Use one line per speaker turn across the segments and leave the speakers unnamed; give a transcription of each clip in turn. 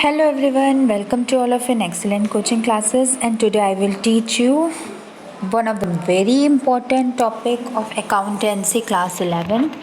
Hello everyone, welcome to all of in excellent coaching classes, and today I will teach you one of the very important topic of accountancy class 11th,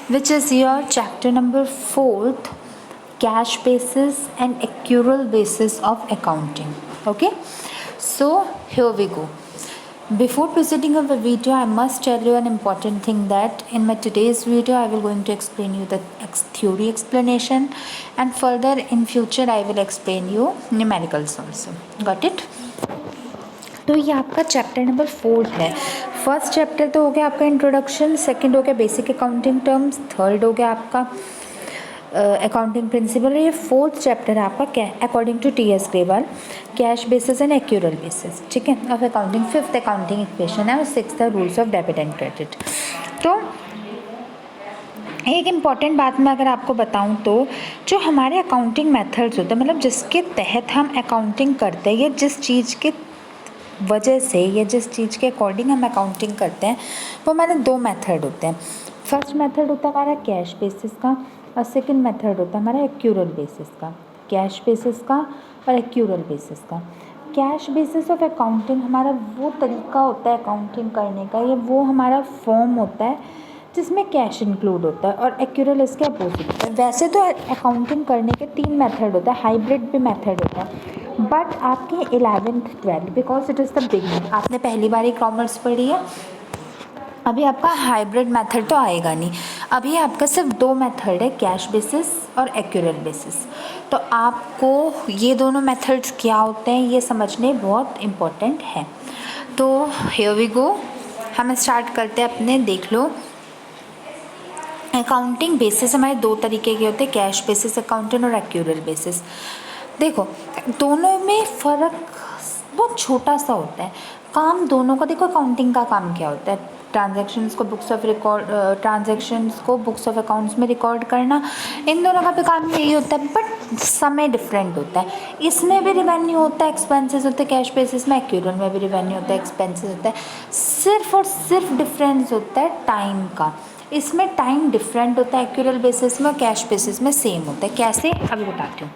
which is your chapter number 4th, cash basis and accrual basis of accounting. Okay, so here we go. Before proceeding of the video, I must tell you an important thing that in my today's video, I will going to explain you the theory explanation, and further in future I will explain you numericals also. Got it? तो ये आपका chapter number 4 है. First chapter तो हो गया आपका introduction, second हो गया बेसिक अकाउंटिंग टर्म्स, थर्ड हो गया आपका अकाउंटिंग प्रिंसिपल. ये फोर्थ चैप्टर है आपका according to T S. Grewal, cash basis and accrual basis. ठीक है, अब अकाउंटिंग फिफ्थ अकाउंटिंग इक्वेशन है और सिक्स्थ है rules of debit and credit. तो एक इम्पॉर्टेंट बात मैं अगर आपको बताऊं तो जो हमारे अकाउंटिंग मेथड्स होते हैं, मतलब जिसके तहत हम अकाउंटिंग करते हैं या जिस चीज़ के वजह से या जिस चीज़ के अकॉर्डिंग हम अकाउंटिंग करते हैं, वो हमारे दो मेथड होते हैं. फर्स्ट मेथड होता है हमारा कैश बेसिस का और सेकंड मेथड होता है हमारा एक्यूरल बेसिस का. कैश बेसिस का और एक्यूरल बेसिस का. कैश बेसिस ऑफ अकाउंटिंग हमारा वो तरीका होता है अकाउंटिंग करने का, या वो हमारा फॉर्म होता है जिसमें कैश इंक्लूड होता है, और एक्यूरल इसके अपोजिट होता है. वैसे तो अकाउंटिंग करने के 3 मेथड होता है, हाइब्रिड भी मेथड होता है, बट आपके 11th 12th because it is the beginning, आपने पहली बार ही कॉमर्स पढ़ी है, अभी आपका हाइब्रिड मेथड तो आएगा नहीं. अभी आपका सिर्फ 2 मेथड है, कैश बेसिस और एक्यूरल बेसिस. तो आपको ये दोनों मेथड्स क्या होते हैं ये समझने बहुत इम्पोर्टेंट है. तो हियर वी गो, हम स्टार्ट करते हैं अपने. देख लो, अकाउंटिंग बेसिस हमारे 2 तरीके के होते हैं, कैश बेसिस अकाउंटिंग और एक्यूरल बेसिस. देखो, दोनों में फ़र्क बहुत छोटा सा होता है. काम दोनों का, देखो अकाउंटिंग का काम क्या होता है, ट्रांजैक्शंस को बुक्स ऑफ अकाउंट्स में रिकॉर्ड करना. इन दोनों का भी काम यही होता है, बट समय डिफरेंट होता है. इसमें भी रिवेन्यू होता है, एक्सपेंसेस होते हैं कैश बेसिस में, एक्यूरल में भी रिवेन्यू होता है, एक्सपेंसेस होता है. सिर्फ और सिर्फ डिफरेंस होता है टाइम का. इसमें टाइम डिफरेंट होता है एक्यूरल बेसिस में, और कैश बेसिस में सेम होता है. कैसे, अभी बताती हूँ.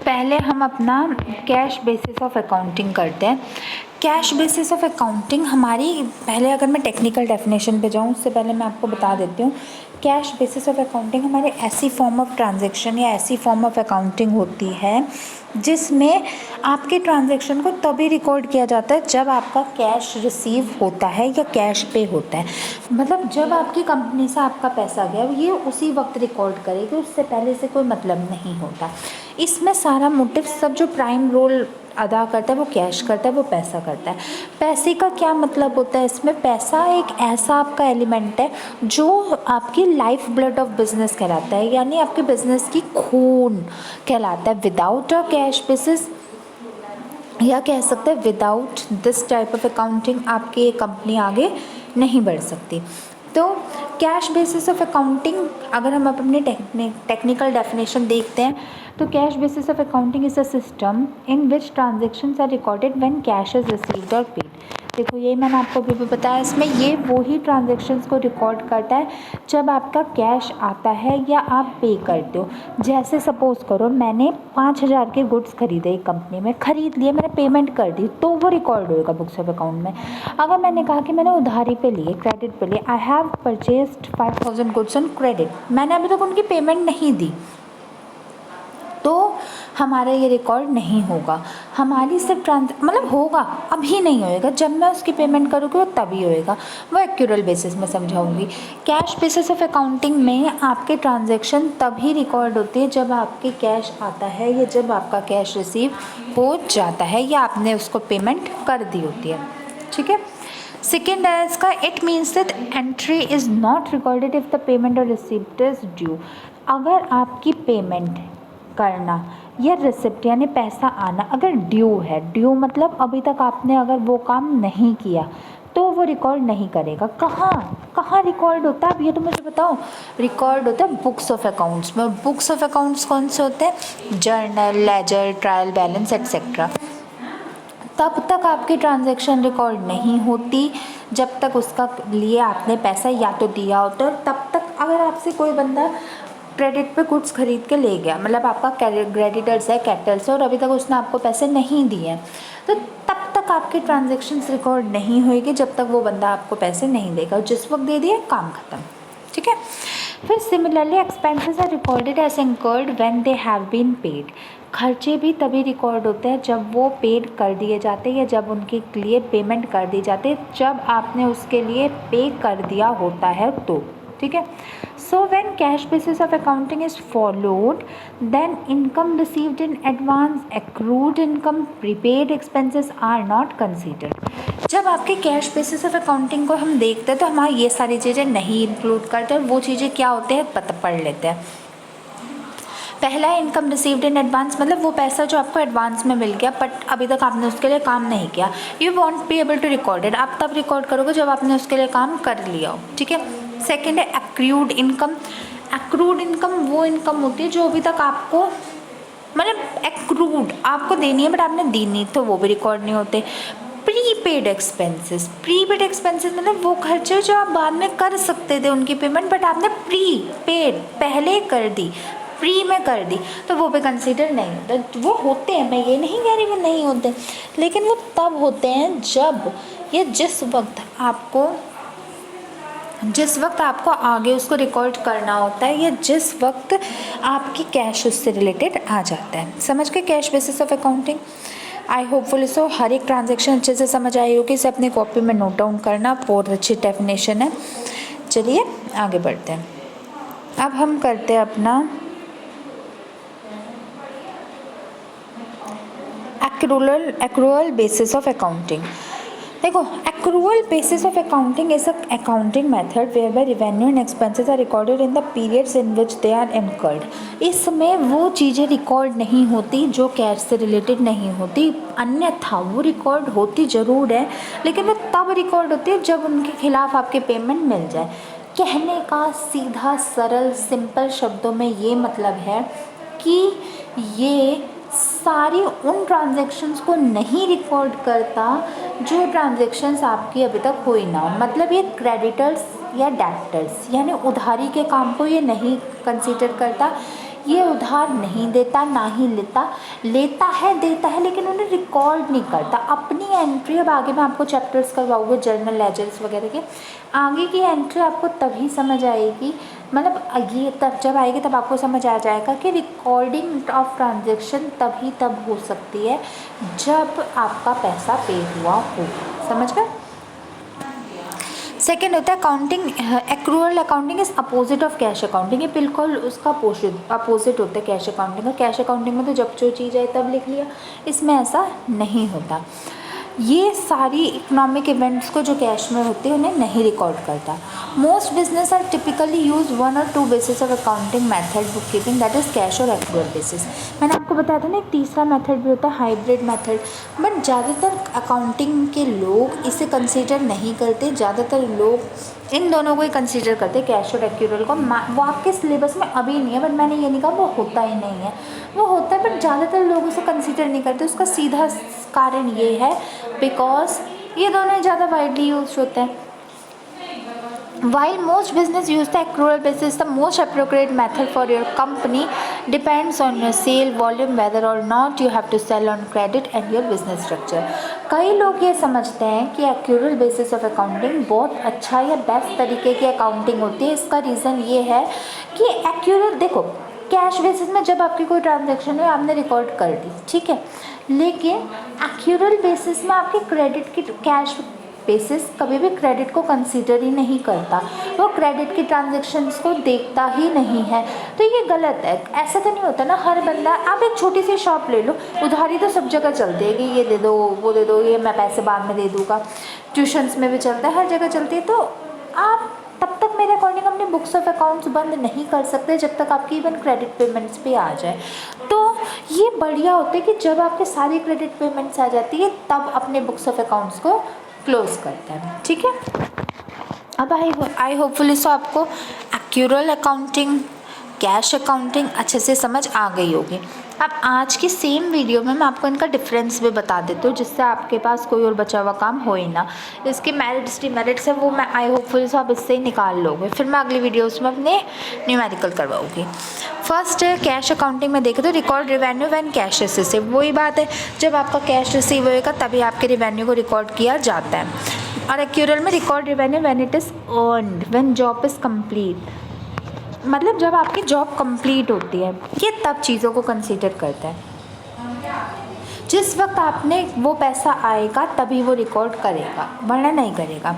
पहले हम अपना कैश बेसिस ऑफ अकाउंटिंग करते हैं. कैश बेसिस ऑफ अकाउंटिंग हमारी, पहले अगर मैं टेक्निकल डेफिनेशन पे जाऊँ उससे पहले मैं आपको बता देती हूँ. कैश बेसिस ऑफ अकाउंटिंग हमारे ऐसी फॉर्म ऑफ ट्रांजैक्शन या ऐसी फॉर्म ऑफ अकाउंटिंग होती है जिसमें आपके ट्रांजैक्शन को तभी रिकॉर्ड किया जाता है जब आपका कैश रिसीव होता है या कैश पे होता है. मतलब जब आपकी कंपनी से आपका पैसा गया, ये उसी वक्त रिकॉर्ड करेगी, उससे पहले से कोई मतलब नहीं होता. इसमें सारा मोटिव, सब जो प्राइम रोल अदा करता है वो कैश करता है, वो पैसा करता है. पैसे का क्या मतलब होता है इसमें, पैसा एक ऐसा आपका एलिमेंट है जो आपकी लाइफ ब्लड ऑफ बिजनेस कहलाता है, यानी आपके बिजनेस की खून कहलाता है. विदाउट अ कैश बेसिस, या कह सकते हैं without this type of accounting, आपकी कंपनी आगे नहीं बढ़ सकती. तो कैश बेसिस ऑफ अकाउंटिंग, अगर हम अपनी टेक्निकल डेफिनेशन देखते हैं तो cash basis of accounting is a system in which transactions are recorded when cash is received और पेड. देखो, ये मैंने आपको अभी बताया, इसमें ये वही ट्रांजेक्शन्स को रिकॉर्ड करता है जब आपका कैश आता है या आप पे करते हो. जैसे सपोज़ करो मैंने 5,000 के गुड्स खरीदे एक कंपनी में, ख़रीद लिए, मैंने पेमेंट कर दी, तो वो रिकॉर्ड होएगा बुक्स ऑफ अकाउंट में. अगर मैंने कहा कि मैंने उधारी पे लिए, क्रेडिट पे लिए, I have purchased 5,000 goods on credit, मैंने अभी तक उनकी पेमेंट नहीं दी, तो हमारा ये रिकॉर्ड नहीं होगा. हमारी सिर्फ मतलब होगा, अभी नहीं होएगा, जब मैं उसकी पेमेंट करूँगी वो तभी होएगा. वो एक्यूरल बेसिस में समझाऊंगी. कैश बेसिस ऑफ अकाउंटिंग में आपके ट्रांजैक्शन तभी रिकॉर्ड होती है जब आपके कैश आता है या जब आपका कैश रिसीव हो जाता है या आपने उसको पेमेंट कर दी होती है. ठीक है. सेकेंड है इसका, it means that entry is not recorded if the payment और रिसिप्ट इज़ ड्यू. अगर आपकी पेमेंट करना या रिसिप्ट यानी पैसा आना अगर ड्यू है, ड्यू मतलब अभी तक आपने अगर वो काम नहीं किया, तो वो रिकॉर्ड नहीं करेगा. कहाँ रिकॉर्ड होता है, अब ये तो मुझे बताओ. रिकॉर्ड होता है बुक्स ऑफ अकाउंट्स में. बुक्स ऑफ अकाउंट्स कौन से होते हैं, journal, ledger, trial balance et cetera. तब तक आपकी ट्रांजैक्शन रिकॉर्ड नहीं होती जब तक उसका लिए आपने पैसा या तो दिया होता है. तब तक अगर आपसे कोई बंदा क्रेडिट पे गुड्स खरीद के ले गया, मतलब आपका क्रेडिटर्स है कैपिटल से और अभी तक उसने आपको पैसे नहीं दिए, तो तब तक आपकी ट्रांजेक्शन्स रिकॉर्ड नहीं होएगी जब तक वो बंदा आपको पैसे नहीं देगा, और जिस वक्त दे दिए काम ख़त्म, ठीक है। फिर similarly expenses are recorded as incurred when they have been paid. खर्चे भी तभी रिकॉर्ड होते हैं जब वो पेड कर दिए जाते हैं या जब उनके लिए पेमेंट कर दी जाती है, जब आपने उसके लिए पे कर दिया होता है तो, ठीक है। So when cash basis of accounting is followed then income received in advance, accrued income, prepaid expenses are not considered. जब आपके कैश बेसिस ऑफ अकाउंटिंग को हम देखते हैं तो हमारी ये सारी चीज़ें नहीं इंक्लूड करते, और वो चीज़ें क्या होते हैं पढ़ लेते हैं। पहला है इनकम रिसीव्ड इन एडवांस, मतलब वो पैसा जो आपको एडवांस में मिल गया बट अभी तक आपने उसके लिए काम नहीं किया, you won't be able to record it, आप तब रिकॉर्ड करोगे जब आपने उसके लिए काम कर लिया हो, ठीक है। सेकेंड है एक्रूड इनकम। एक्रूड इनकम वो इनकम होती है जो अभी तक आपको, मतलब एक्रूड आपको देनी है बट आपने दी नहीं, तो वो भी रिकॉर्ड नहीं होते। प्रीपेड एक्सपेंसेस, प्रीपेड एक्सपेंसेस मतलब वो खर्चे जो आप बाद में कर सकते थे उनकी पेमेंट, बट आपने प्री पेड पहले कर दी, प्री में कर दी, तो वो भी कंसीडर नहीं होता। वो होते हैं, मैं ये नहीं कह रही वो नहीं होते, लेकिन वो तब होते हैं जब या जिस वक्त आपको आगे उसको रिकॉर्ड करना होता है या जिस वक्त आपकी कैश उससे रिलेटेड आ जाता है। समझ के cash basis of accounting. I hopefully so हर एक ट्रांजैक्शन अच्छे से समझ आई होगी, इसे अपनी कॉपी में नोट डाउन करना, बहुत अच्छी डेफिनेशन है। चलिए आगे बढ़ते हैं। अब हम करते हैं अपना एक्रूअल बेसिस ऑफ अकाउंटिंग। देखो, accrual basis of accounting is a accounting method whereby revenue and expenses are recorded in the periods in which they are incurred. इसमें वो चीज़ें रिकॉर्ड नहीं होती जो कैश से रिलेटेड नहीं होती, अन्यथा वो रिकॉर्ड होती ज़रूर है, लेकिन वो तब रिकॉर्ड होती है जब उनके खिलाफ आपके पेमेंट मिल जाए। कहने का सीधा सरल सिंपल शब्दों में ये मतलब है कि ये सारी उन ट्रांजैक्शंस को नहीं रिकॉर्ड करता जो ट्रांजैक्शंस आपकी अभी तक हुई ना हो। मतलब ये क्रेडिटर्स या डेब्टर्स यानी उधारी के काम को ये नहीं कंसीडर करता, ये उधार नहीं देता ना ही लेता है देता है, लेकिन उन्हें रिकॉर्ड नहीं करता। अपनी एंट्री, अब आगे मैं आपको चैप्टर्स करवाऊँगी जर्नल लेजर्स वगैरह के, आगे की एंट्री आपको तभी समझ आएगी, मतलब ये तब जब आएगी तब आपको समझ आ जाएगा कि रिकॉर्डिंग ऑफ ट्रांजैक्शन तब हो सकती है जब आपका पैसा पे हुआ हो। समझ गए। सेकेंड होता है accounting, accrual accounting is opposite of cash accounting. ये बिल्कुल उसका अपोजिट होता है कैश अकाउंटिंग का। कैश अकाउंटिंग में तो जब जो चीज़ आई तब लिख लिया, इसमें ऐसा नहीं होता। ये सारी इकोनॉमिक इवेंट्स को जो कैश में होते हैं उन्हें नहीं रिकॉर्ड करता। Most business are typically use 1 और 2 basis of accounting method bookkeeping, that is cash और एक्रूअल बेसिस। मैंने आपको बताया था ना एक तीसरा मेथड भी होता है हाइब्रिड मेथड, बट ज़्यादातर अकाउंटिंग के लोग इसे कंसीडर नहीं करते। ज़्यादातर लोग इन दोनों को ही कंसीडर करते हैं, कैश और एक्रूअल को। वो आपके सिलेबस में अभी नहीं है, बट मैंने ये नहीं कहा वो होता ही नहीं है, वो होता है, बट ज़्यादातर लोग उसे कंसीडर नहीं करते। उसका सीधा कारण ये है बिकॉज ये दोनों ज़्यादा वाइडली यूज होते हैं। While most business use the accrual basis, the most appropriate method for your company depends on your sale volume, whether or not you have to sell on credit and your business structure. कई लोग ये समझते हैं कि accrual basis of accounting बहुत अच्छा या best तरीके की अकाउंटिंग होती है। इसका रीज़न ये है कि accrual, देखो कैश बेसिस में जब आपकी कोई ट्रांजैक्शन है आपने रिकॉर्ड कर दी, ठीक है, लेकिन एक्रूअल बेसिस में आपके क्रेडिट की, कैश बेसिस कभी भी क्रेडिट को कंसीडर ही नहीं करता, वो क्रेडिट की ट्रांजैक्शंस को देखता ही नहीं है। तो ये गलत है। ऐसा तो नहीं होता ना हर बंदा, आप एक छोटी सी शॉप ले लो, उधारी तो सब जगह चलती है कि ये दे दो वो दे दो, ये मैं पैसे बाद में दे दूँगा, ट्यूशन्स में भी चलता है, हर जगह चलती है। तो आप तब तक मेरे अकॉर्डिंग अपने बुक्स ऑफ अकाउंट्स बंद नहीं कर सकते जब तक आपकी इवन क्रेडिट पेमेंट्स पे आ जाए। तो ये बढ़िया होता है कि जब आपके सारी क्रेडिट पेमेंट्स आ जाती है तब अपने बुक्स ऑफ अकाउंट्स को क्लोज करते हैं, ठीक है। अब आई होपफुली सो आपको एक्रूअल अकाउंटिंग, कैश अकाउंटिंग अच्छे से समझ आ गई होगी। अब आज की सेम वीडियो में मैं आपको इनका डिफरेंस भी बता देती हूँ, जिससे आपके पास कोई और बचा हुआ काम हो ही ना। इसके मेरिट्स डिमेरिट्स है वो मैं आई होपफुली आप इससे ही निकाल लोगे, फिर मैं अगली वीडियोस में अपने न्यूमेरिकल करवाऊँगी। फर्स्ट है कैश अकाउंटिंग में देखें तो record revenue when cash receive, वही बात है, जब आपका कैश रिसीव होएगा तभी आपके रिवेन्यू को रिकॉर्ड किया जाता है। और एक्यूरल में record revenue when it is earned when job is complete, मतलब जब आपकी जॉब कंप्लीट होती है, ये तब चीज़ों को कंसीडर करता है। जिस वक्त आपने वो पैसा आएगा तभी वो रिकॉर्ड करेगा, वरना नहीं करेगा।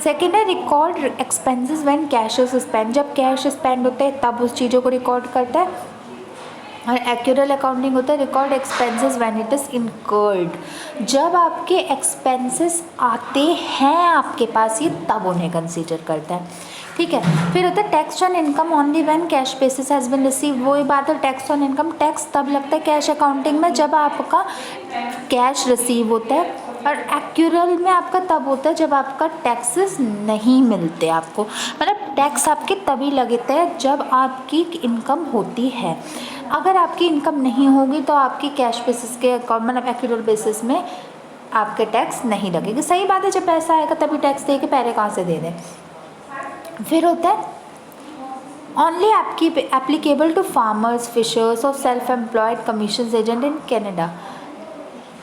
सेकेंड है record expenses when cash is spend, जब कैश स्पेंड होते हैं तब उस चीज़ों को रिकॉर्ड करता है। और एक्यूरल अकाउंटिंग होता है record expenses when it is incurred, जब आपके एक्सपेंसेस आते हैं आपके पास ये तब उन्हें कंसीडर करता है। ठीक है, फिर होता है tax on income only when cash basis has been receive, वही बात है, टैक्स ऑन इनकम टैक्स तब लगता है कैश अकाउंटिंग में जब आपका कैश रिसीव होता है, और एक्यूरल में आपका तब होता है जब आपका टैक्सेस नहीं मिलते आपको, मतलब टैक्स आपके तभी लगते हैं जब आपकी इनकम होती है। अगर आपकी इनकम नहीं होगी तो आपकी कैश बेसिस के अकाउंट मतलब एक्यूरल बेसिस में आपके टैक्स नहीं लगेगी। सही बात है, जब पैसा आएगा तभी टैक्स दे के पहले कहाँ से दे दें। फिर होता है ओनली आपकी एप्लीकेबल टू फार्मर्स, फिशर्स और self employed commission agent in Canada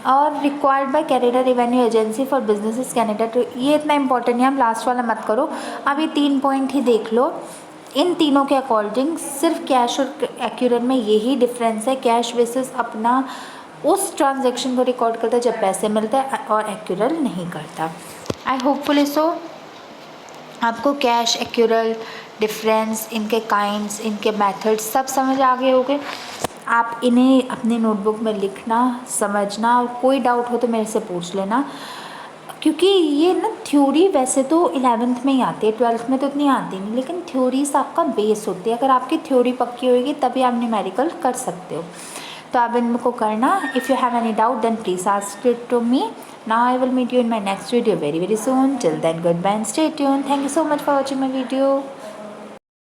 और required by Canada revenue agency for businesses Canada to, ये इतना इंपॉर्टेंट है, हम लास्ट वाला मत करो, अब ये 3 पॉइंट ही देख लो। इन तीनों के अकॉर्डिंग सिर्फ कैश और एक्यूरल में यही डिफरेंस है, कैश बेसिस अपना उस ट्रांजैक्शन को रिकॉर्ड करता है जब पैसे मिलते हैं और एक्यूरल नहीं करता। आई होपफुली सो आपको कैश एक्यूरल डिफरेंस, इनके काइंड्स, इनके मेथड्स सब समझ आ गए होंगे। आप इन्हें अपनी नोटबुक में लिखना, समझना, और कोई डाउट हो तो मेरे से पूछ लेना, क्योंकि ये ना थ्योरी वैसे तो 11th में ही आती है, 12th में तो इतनी आती नहीं, लेकिन थ्योरीज आपका बेस होती है। अगर आपकी थ्योरी पक्की होगी तभी आप न्यूमेरिकल कर सकते हो, तो आप इनको करना। If you have any doubt then please ask it to me. Now I will meet you in my next video very soon. Till then, goodbye and stay tuned. Thank you so much for watching my video.